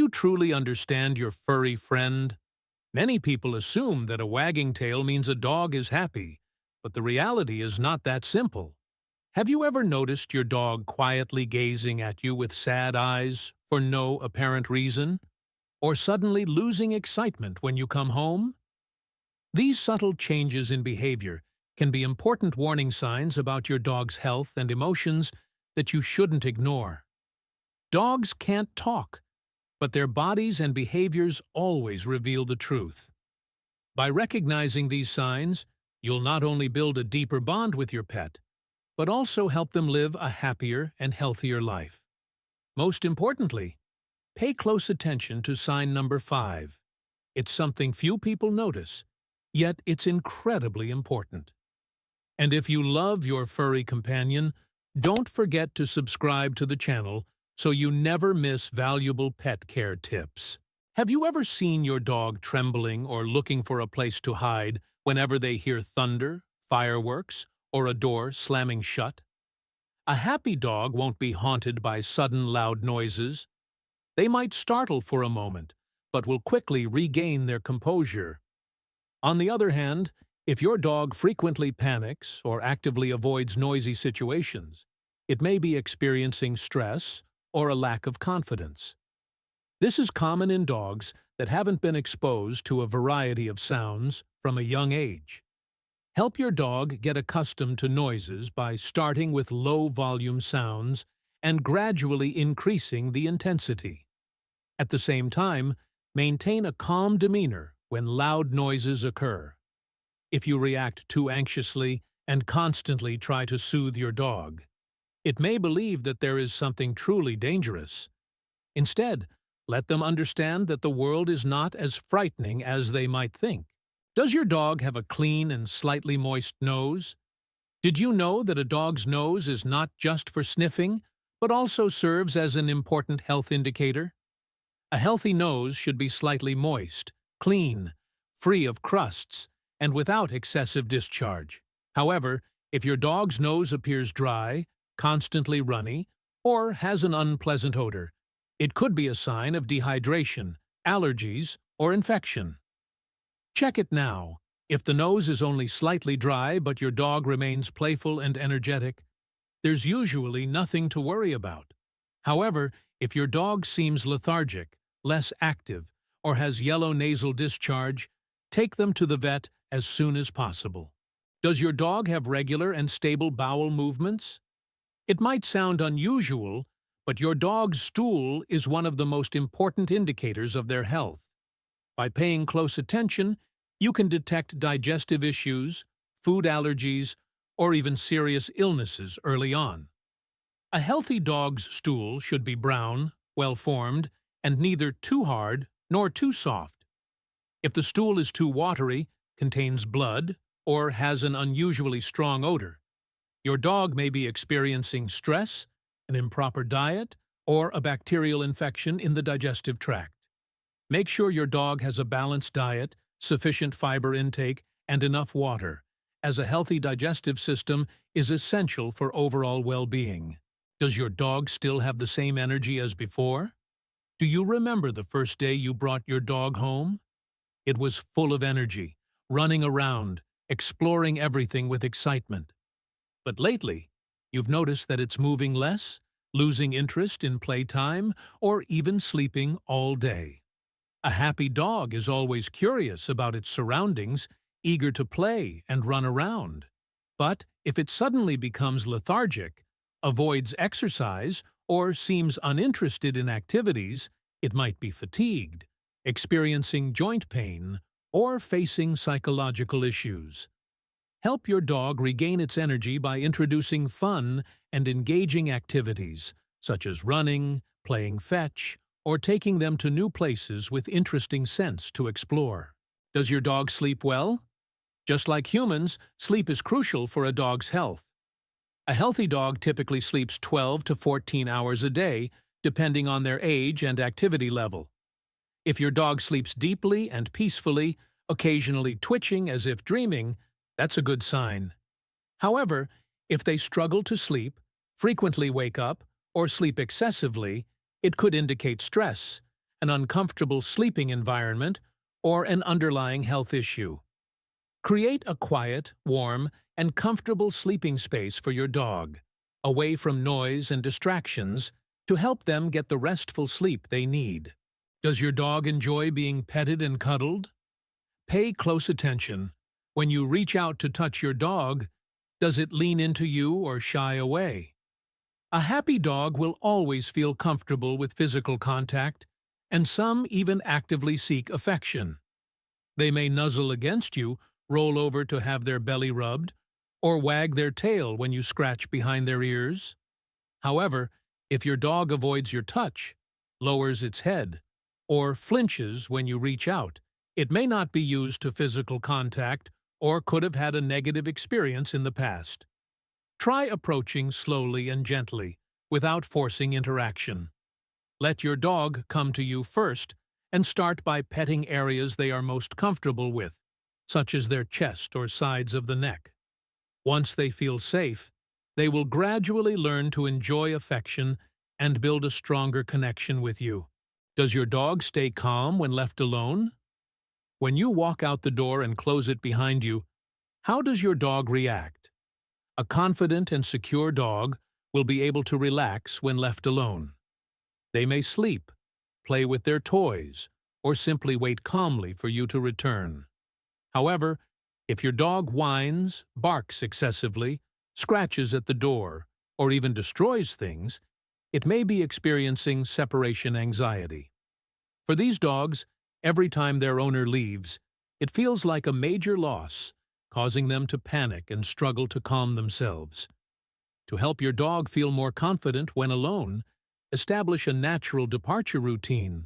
you truly understand your furry friend? Many people assume that a wagging tail means a dog is happy, but the reality is not that simple. Have you ever noticed your dog quietly gazing at you with sad eyes for no apparent reason? Or suddenly losing excitement when you come home? These subtle changes in behavior can be important warning signs about your dog's health and emotions that you shouldn't ignore. Dogs can't talk, but their bodies and behaviors always reveal the truth. By recognizing these signs, you'll not only build a deeper bond with your pet, but also help them live a happier and healthier life. Most importantly, pay close attention to sign number 5. It's something few people notice, yet it's incredibly important. And if you love your furry companion, don't forget to subscribe to the channel so you never miss valuable pet care tips. Have you ever seen your dog trembling or looking for a place to hide whenever they hear thunder, fireworks, or a door slamming shut? A happy dog won't be haunted by sudden loud noises. They might startle for a moment, but will quickly regain their composure. On the other hand, if your dog frequently panics or actively avoids noisy situations, it may be experiencing stress or a lack of confidence. This is common in dogs that haven't been exposed to a variety of sounds from a young age. Help your dog get accustomed to noises by starting with low-volume sounds and gradually increasing the intensity. At the same time, maintain a calm demeanor when loud noises occur. If you react too anxiously and constantly try to soothe your dog, it may believe that there is something truly dangerous. Instead, let them understand that the world is not as frightening as they might think. Does your dog have a clean and slightly moist nose? Did you know that a dog's nose is not just for sniffing, but also serves as an important health indicator? A healthy nose should be slightly moist, clean, free of crusts, and without excessive discharge. However, if your dog's nose appears dry, constantly runny, or has an unpleasant odor, it could be a sign of dehydration, allergies, or infection. Check it now. If the nose is only slightly dry but your dog remains playful and energetic, there's usually nothing to worry about. However, if your dog seems lethargic, less active, or has yellow nasal discharge, take them to the vet as soon as possible. Does your dog have regular and stable bowel movements? It might sound unusual, but your dog's stool is one of the most important indicators of their health. By paying close attention, you can detect digestive issues, food allergies, or even serious illnesses early on. A healthy dog's stool should be brown, well-formed, and neither too hard nor too soft. If the stool is too watery, contains blood, or has an unusually strong odor, your dog may be experiencing stress, an improper diet, or a bacterial infection in the digestive tract. Make sure your dog has a balanced diet, sufficient fiber intake, and enough water, as a healthy digestive system is essential for overall well-being. Does your dog still have the same energy as before? Do you remember the first day you brought your dog home? It was full of energy, running around, exploring everything with excitement. But lately, you've noticed that it's moving less, losing interest in playtime, or even sleeping all day. A happy dog is always curious about its surroundings, eager to play and run around. But if it suddenly becomes lethargic, avoids exercise, or seems uninterested in activities, it might be fatigued, experiencing joint pain, or facing psychological issues. Help your dog regain its energy by introducing fun and engaging activities, such as running, playing fetch, or taking them to new places with interesting scents to explore. Does your dog sleep well? Just like humans, sleep is crucial for a dog's health. A healthy dog typically sleeps 12 to 14 hours a day, depending on their age and activity level. If your dog sleeps deeply and peacefully, occasionally twitching as if dreaming, that's a good sign. However, if they struggle to sleep, frequently wake up, or sleep excessively, it could indicate stress, an uncomfortable sleeping environment, or an underlying health issue. Create a quiet, warm, and comfortable sleeping space for your dog, away from noise and distractions, to help them get the restful sleep they need. Does your dog enjoy being petted and cuddled? Pay close attention. When you reach out to touch your dog, does it lean into you or shy away? A happy dog will always feel comfortable with physical contact, and some even actively seek affection. They may nuzzle against you, roll over to have their belly rubbed, or wag their tail when you scratch behind their ears. However, if your dog avoids your touch, lowers its head, or flinches when you reach out, it may not be used to physical contact or could have had a negative experience in the past. Try approaching slowly and gently, without forcing interaction. Let your dog come to you first and start by petting areas they are most comfortable with, such as their chest or sides of the neck. Once they feel safe, they will gradually learn to enjoy affection and build a stronger connection with you. Does your dog stay calm when left alone? When you walk out the door and close it behind you, how does your dog react? A confident and secure dog will be able to relax when left alone. They may sleep, play with their toys, or simply wait calmly for you to return. However, if your dog whines, barks excessively, scratches at the door, or even destroys things, it may be experiencing separation anxiety. For these dogs, every time their owner leaves, it feels like a major loss, causing them to panic and struggle to calm themselves. To help your dog feel more confident when alone, establish a natural departure routine,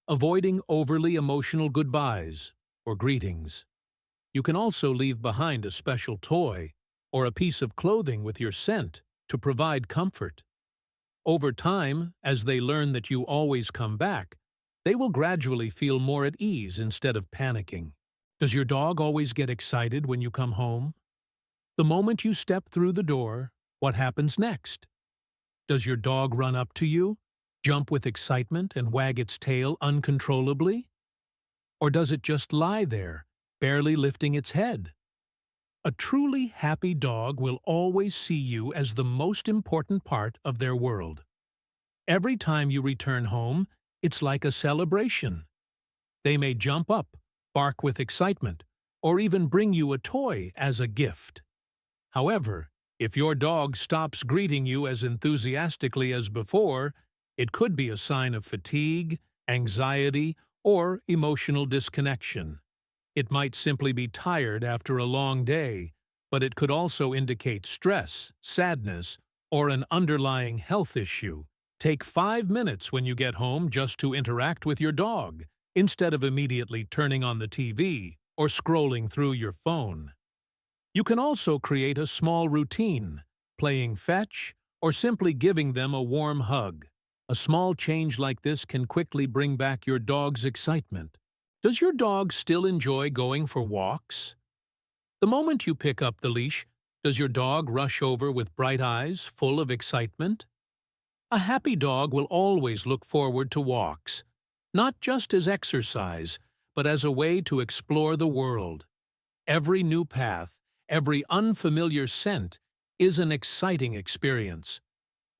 avoiding overly emotional goodbyes or greetings. You can also leave behind a special toy or a piece of clothing with your scent to provide comfort. Over time, as they learn that you always come back, they will gradually feel more at ease instead of panicking. Does your dog always get excited when you come home? The moment you step through the door, what happens next? Does your dog run up to you, jump with excitement and wag its tail uncontrollably? Or does it just lie there, barely lifting its head? A truly happy dog will always see you as the most important part of their world. Every time you return home, it's like a celebration. They may jump up, bark with excitement, or even bring you a toy as a gift. However, if your dog stops greeting you as enthusiastically as before, it could be a sign of fatigue, anxiety, or emotional disconnection. It might simply be tired after a long day, but it could also indicate stress, sadness, or an underlying health issue. Take 5 minutes when you get home just to interact with your dog, instead of immediately turning on the TV or scrolling through your phone. You can also create a small routine, playing fetch, or simply giving them a warm hug. A small change like this can quickly bring back your dog's excitement. Does your dog still enjoy going for walks? The moment you pick up the leash, does your dog rush over with bright eyes, full of excitement? A happy dog will always look forward to walks, not just as exercise, but as a way to explore the world. Every new path, every unfamiliar scent is an exciting experience.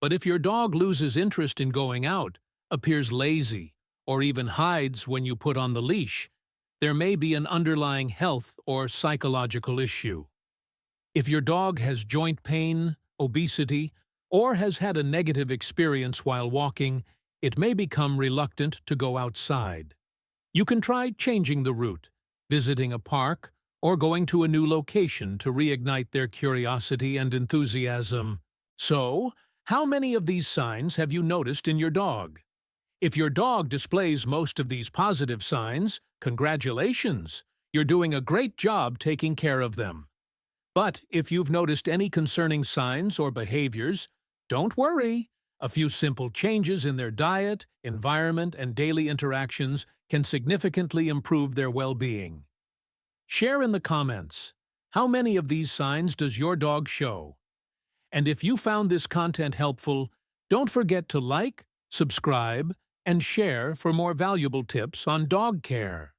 But if your dog loses interest in going out, appears lazy, or even hides when you put on the leash, there may be an underlying health or psychological issue. If your dog has joint pain, obesity, or has had a negative experience while walking, it may become reluctant to go outside. You can try changing the route, visiting a park, or going to a new location to reignite their curiosity and enthusiasm. So, how many of these signs have you noticed in your dog? If your dog displays most of these positive signs, congratulations! You're doing a great job taking care of them. But if you've noticed any concerning signs or behaviors, don't worry. A few simple changes in their diet, environment, and daily interactions can significantly improve their well-being. Share in the comments, how many of these signs does your dog show? And if you found this content helpful, don't forget to like, subscribe, and share for more valuable tips on dog care.